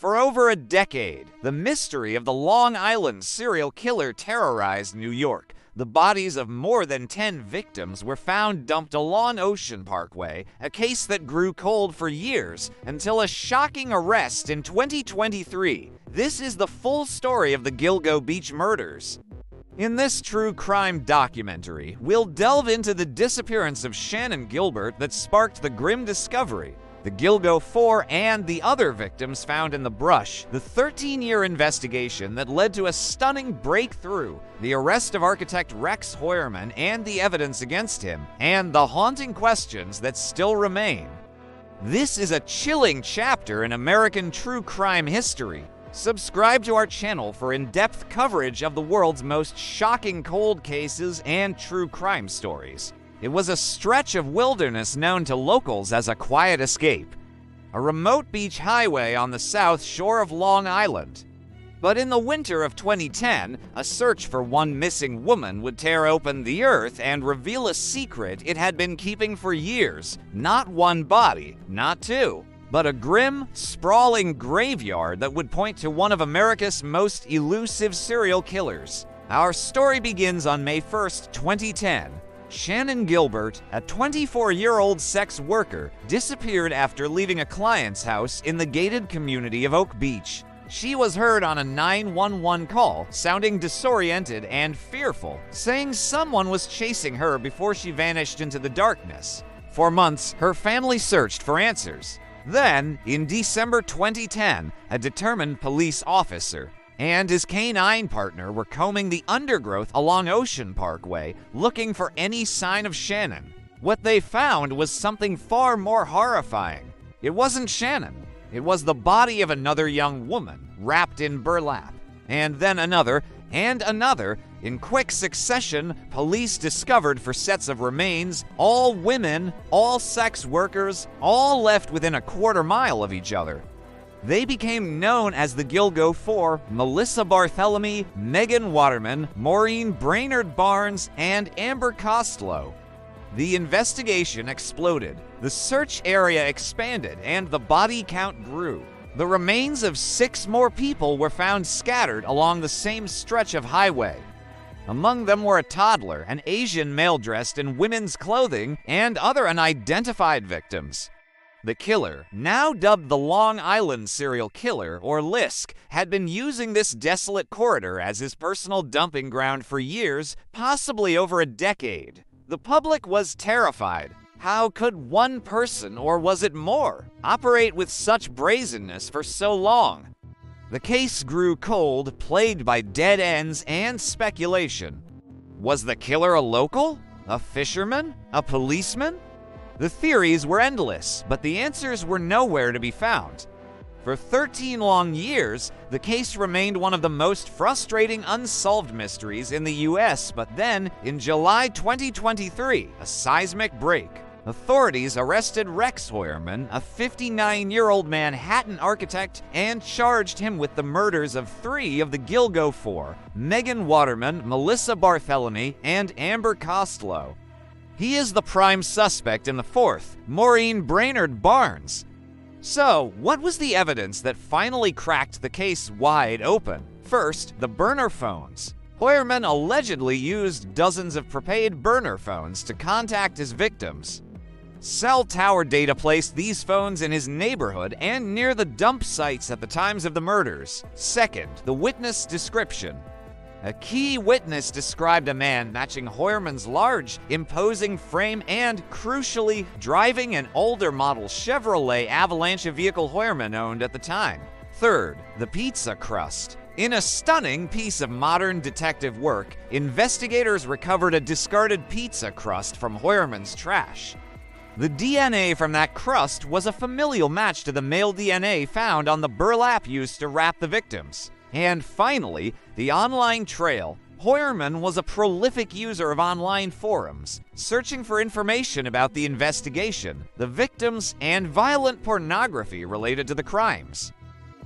For over a decade, the mystery of the Long Island serial killer terrorized New York. The bodies of more than 10 victims were found dumped along Ocean Parkway, a case that grew cold for years until a shocking arrest in 2023. This is the full story of the Gilgo Beach murders. In this true crime documentary, we'll delve into the disappearance of Shannan Gilbert that sparked the grim discovery, the Gilgo Four, and the other victims found in the brush, the 13-year investigation that led to a stunning breakthrough, the arrest of architect Rex Heuermann and the evidence against him, and the haunting questions that still remain. This is a chilling chapter in American true crime history. Subscribe to our channel for in-depth coverage of the world's most shocking cold cases and true crime stories. It was a stretch of wilderness known to locals as a quiet escape, a remote beach highway on the south shore of Long Island. But in the winter of 2010, a search for one missing woman would tear open the earth and reveal a secret it had been keeping for years. Not one body, not two, but a grim, sprawling graveyard that would point to one of America's most elusive serial killers. Our story begins on May 1st, 2010. Shannan Gilbert, a 24-year-old sex worker, disappeared after leaving a client's house in the gated community of Oak Beach. She was heard on a 911 call, sounding disoriented and fearful, saying someone was chasing her before she vanished into the darkness. For months, her family searched for answers. Then, in December 2010, a determined police officer and his canine partner were combing the undergrowth along Ocean Parkway, looking for any sign of Shannan. What they found was something far more horrifying. It wasn't Shannan. It was the body of another young woman, wrapped in burlap. And then another, and another. In quick succession, police discovered 4 sets of remains, all women, all sex workers, all left within a quarter mile of each other. They became known as the Gilgo Four: Melissa Barthélemy, Megan Waterman, Maureen Brainerd Barnes, and Amber Costello. The investigation exploded, the search area expanded, and the body count grew. The remains of 6 more people were found scattered along the same stretch of highway. Among them were a toddler, an Asian male dressed in women's clothing, and other unidentified victims. The killer, now dubbed the Long Island serial killer, or LISK, had been using this desolate corridor as his personal dumping ground for years, possibly over a decade. The public was terrified. How could one person, or was it more, operate with such brazenness for so long? The case grew cold, plagued by dead ends and speculation. Was the killer a local? A fisherman? A policeman? The theories were endless, but the answers were nowhere to be found. For 13 long years, the case remained one of the most frustrating unsolved mysteries in the US, but then, in July 2023, a seismic break. Authorities arrested Rex Heuermann, a 59-year-old Manhattan architect, and charged him with the murders of 3 of the Gilgo Four: Megan Waterman, Melissa Barthélemy, and Amber Costello. He is the prime suspect in the 4th, Maureen Brainerd Barnes. So, what was the evidence that finally cracked the case wide open? First, the burner phones. Heuermann allegedly used dozens of prepaid burner phones to contact his victims. Cell tower data placed these phones in his neighborhood and near the dump sites at the times of the murders. Second, the witness description. A key witness described a man matching Heuermann's large, imposing frame and, crucially, driving an older model Chevrolet Avalanche vehicle Heuermann owned at the time. Third, the pizza crust. In a stunning piece of modern detective work, investigators recovered a discarded pizza crust from Heuermann's trash. The DNA from that crust was a familial match to the male DNA found on the burlap used to wrap the victims. And finally, the online trail. Heuermann was a prolific user of online forums, searching for information about the investigation, the victims, and violent pornography related to the crimes.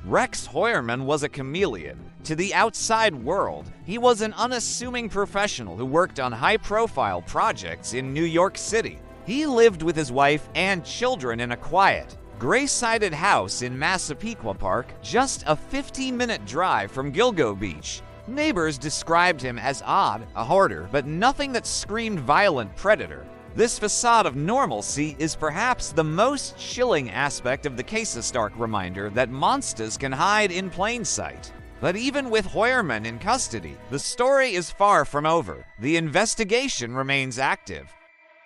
Rex Heuermann was a chameleon. To the outside world, he was an unassuming professional who worked on high-profile projects in New York City. He lived with his wife and children in a quiet, gray-sided house in Massapequa Park, just a 15-minute drive from Gilgo Beach. Neighbors described him as odd, a hoarder, but nothing that screamed violent predator. This facade of normalcy is perhaps the most chilling aspect of the case, a stark reminder that monsters can hide in plain sight. But even with Heuermann in custody, the story is far from over. The investigation remains active.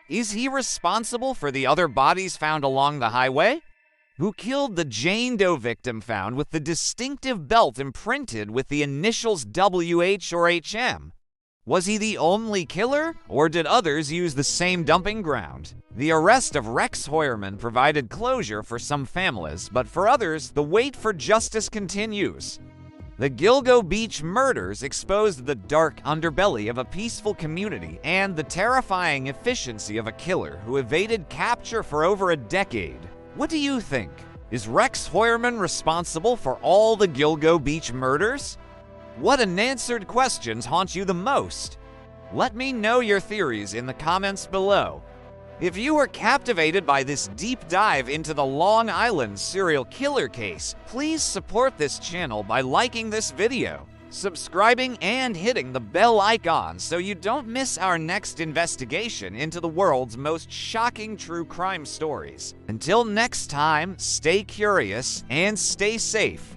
Is he responsible for the other bodies found along the highway? Who killed the Jane Doe victim found with the distinctive belt imprinted with the initials WH or HM? Was he the only killer, or did others use the same dumping ground? The arrest of Rex Heuermann provided closure for some families, but for others, the wait for justice continues. The Gilgo Beach murders exposed the dark underbelly of a peaceful community and the terrifying efficiency of a killer who evaded capture for over a decade. What do you think? Is Rex Heuermann responsible for all the Gilgo Beach murders? What unanswered questions haunt you the most? Let me know your theories in the comments below. If you were captivated by this deep dive into the Long Island serial killer case, please support this channel by liking this video, subscribing, and hitting the bell icon so you don't miss our next investigation into the world's most shocking true crime stories. Until next time, stay curious and stay safe.